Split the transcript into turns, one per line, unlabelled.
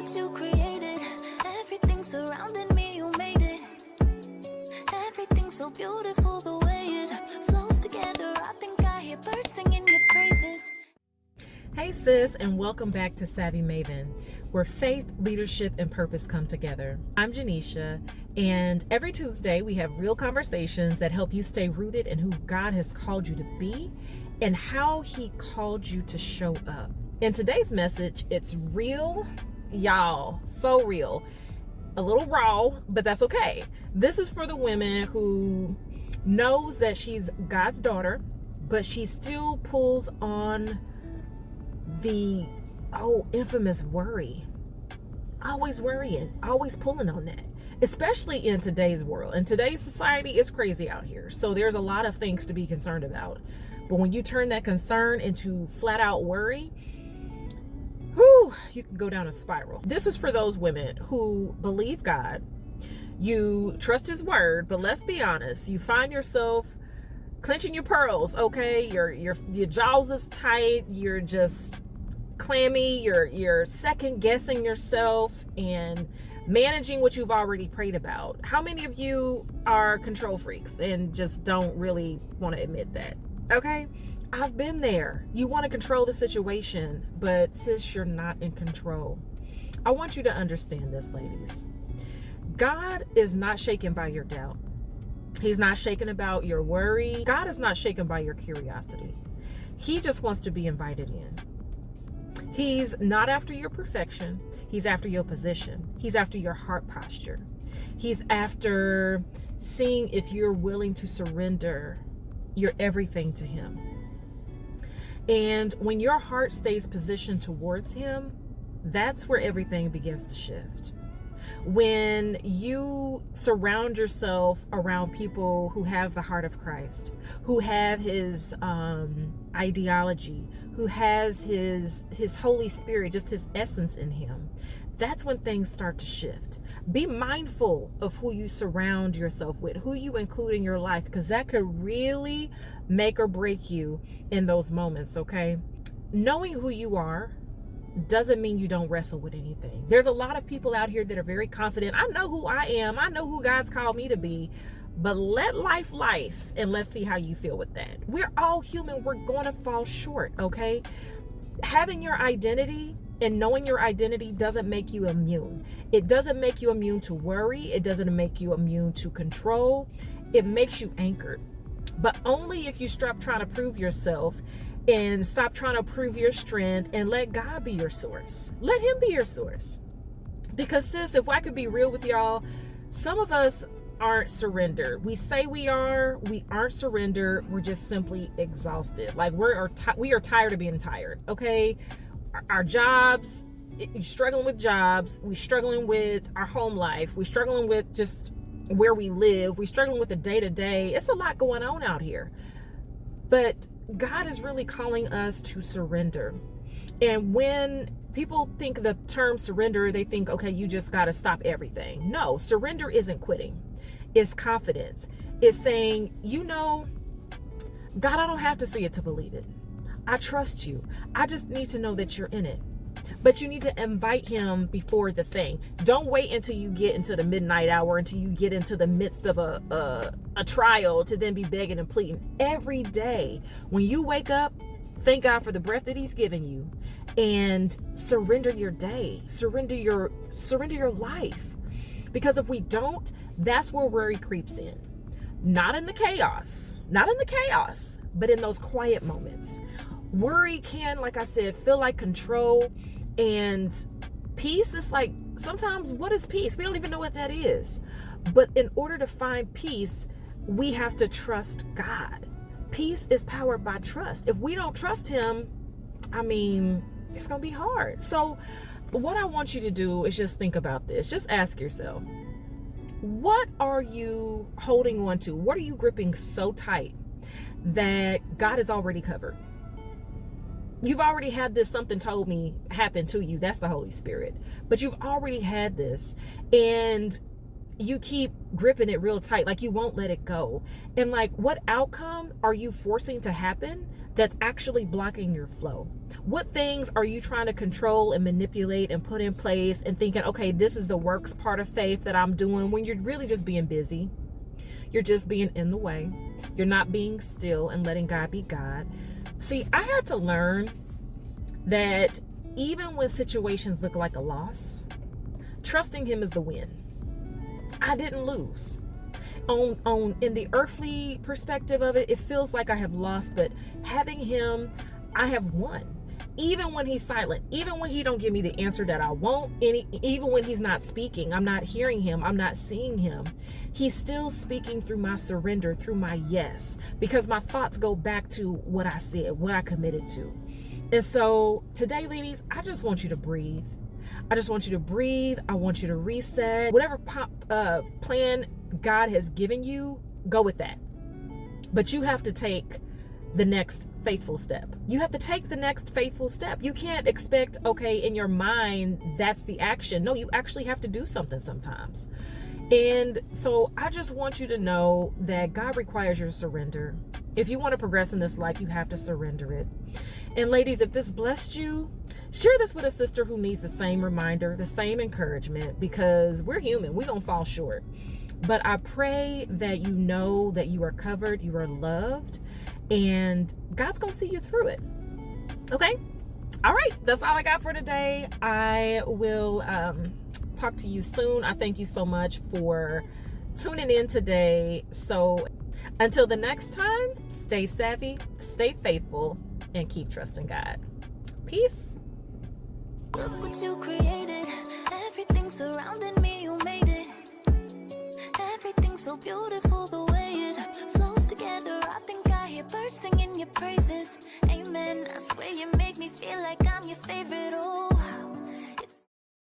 what you created. Everything surrounding me, you made it. Everything's so beautiful the way it flows together. I think I hear birds singing your praises.
Hey sis, and welcome back to Savvy Maven, where faith, leadership, and purpose come together. I'm Janisha, and every Tuesday we have real conversations that help you stay rooted in who God has called you to be and how He called you to show up. In today's message, it's real, y'all, so real. A little raw, but that's okay. This is for the women who knows that she's God's daughter, but she still pulls on the infamous worry. Always worrying, always pulling on that, especially in today's world. And today's society is crazy out here, so there's a lot of things to be concerned about. But when you turn that concern into flat out worry, you can go down a spiral. This is for those women who believe God, you trust His word, but let's be honest, you find yourself clenching your pearls, okay? Your jaws is tight, you're just clammy, you're second guessing yourself and managing what you've already prayed about. How many of you are control freaks and just don't really want to admit that? Okay, I've been there. You want to control the situation, but sis, you're not in control. I want you to understand this, ladies. God is not shaken by your doubt. He's not shaken about your worry. God is not shaken by your curiosity. He just wants to be invited in. He's not after your perfection. He's after your position. He's after your heart posture. He's after seeing if you're willing to surrender your everything to Him. And when your heart stays positioned towards Him, that's where everything begins to shift. When you surround yourself around people who have the heart of Christ, who have His ideology, who has His Holy Spirit, just His essence in Him, that's when things start to shift. Be mindful of who you surround yourself with, who you include in your life, because that could really make or break you in those moments, okay? Knowing who you are doesn't mean you don't wrestle with anything. There's a lot of people out here that are very confident. I know who I am. I know who God's called me to be. But let life, and let's see how you feel with that. We're all human. We're going to fall short, okay? Having your identity and knowing your identity doesn't make you immune. It doesn't make you immune to worry. It doesn't make you immune to control. It makes you anchored. But only if you stop trying to prove yourself and stop trying to prove your strength and let God be your source. Let Him be your source. Because sis, if I could be real with y'all, some of us aren't surrendered. We say we aren't surrendered. We're just simply exhausted. Like we are tired of being tired, okay? Our jobs, you're struggling with jobs. We're struggling with our home life. We're struggling with just where we live. We're struggling with the day-to-day. It's a lot going on out here. But God is really calling us to surrender. And when people think the term surrender, they think, okay, you just got to stop everything. No, surrender isn't quitting. It's confidence. It's saying, God, I don't have to see it to believe it. I trust you. I just need to know that you're in it. But you need to invite Him before the thing. Don't wait until you get into the midnight hour, until you get into the midst of a trial to then be begging and pleading. Every day when you wake up, thank God for the breath that He's given you, and surrender your day. Surrender your life. Because if we don't, that's where worry creeps in. Not in the chaos, but in those quiet moments. Worry can, like I said, feel like control, and peace is like, sometimes what is peace? We don't even know what that is. But in order to find peace, we have to trust God. Peace is powered by trust. If we don't trust Him, it's going to be hard. So what I want you to do is just think about this. Just ask yourself, what are you holding on to? What are you gripping so tight that God has already covered? You've already had this something told me happen to you. That's the Holy Spirit. But you've already had this. And you keep gripping it real tight, like you won't let it go. And like, what outcome are you forcing to happen that's actually blocking your flow? What things are you trying to control and manipulate and put in place and thinking, okay, this is the works part of faith that I'm doing, when you're really just being busy? You're just being in the way. You're not being still and letting God be God. See, I had to learn that even when situations look like a loss, trusting him is the win. I didn't lose. In the earthly perspective of it, it feels like I have lost, but having him, I have won. Even when he's silent, even when he don't give me the answer that I want, even when he's not speaking, I'm not hearing him, I'm not seeing him, he's still speaking through my surrender, through my yes, because my thoughts go back to what I said, what I committed to. And so today, ladies, I just want you to breathe. I just want you to breathe. I want you to reset. Whatever plan God has given you, go with that. But you have to take the next faithful step. You have to take the next faithful step. You can't expect, okay, in your mind, that's the action. No, you actually have to do something sometimes. And so I just want you to know that God requires your surrender. If you want to progress in this life, you have to surrender it. And ladies, if this blessed you, share this with a sister who needs the same reminder, the same encouragement, because we're human. We're going to fall short. But I pray that you know that you are covered, you are loved, and God's going to see you through it. Okay? All right. That's all I got for today. I will talk to you soon. I thank you so much for tuning in today. So until the next time, stay savvy, stay faithful, and keep trusting God. Peace.
Look what you created. Everything surrounding me, you made it. Everything's so beautiful the way it flows together. I think I hear birds singing your praises. Amen. I swear you make me feel like I'm your favorite. Oh.